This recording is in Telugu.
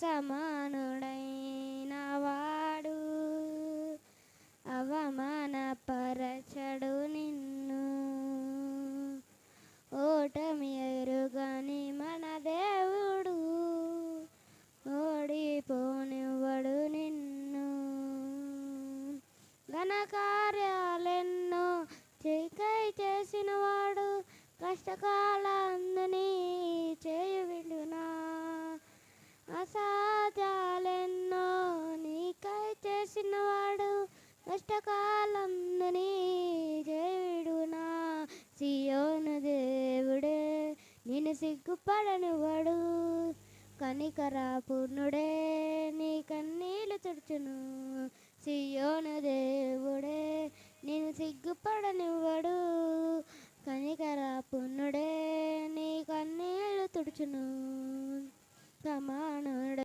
సమానుడైన వాడు అవమానపరచడు నిన్ను. ఓటమి ఎరుగని మన దేవుడు ఓడిపోనివ్వడు నిన్ను. ఘనకార్యాలెన్నో చేకై చేసినవాడు కష్టకాలందుని చేయు విడునా. అసాధ్యాలెన్నో నీకై చేసినవాడు కష్టకాలందుని చేయుడునా. సియోను దేవుడే నిన్ను సిగ్గుపడనివ్వడు, కనికరపూర్ణుడే నీ కన్నీళ్లు తుడుచును. సియోను దేవుడే నిన్ను సిగ్గుపడనివ్వడు, కనికరపూర్ణుడే నీ కన్నీళ్లు తుడుచును. సమానుడు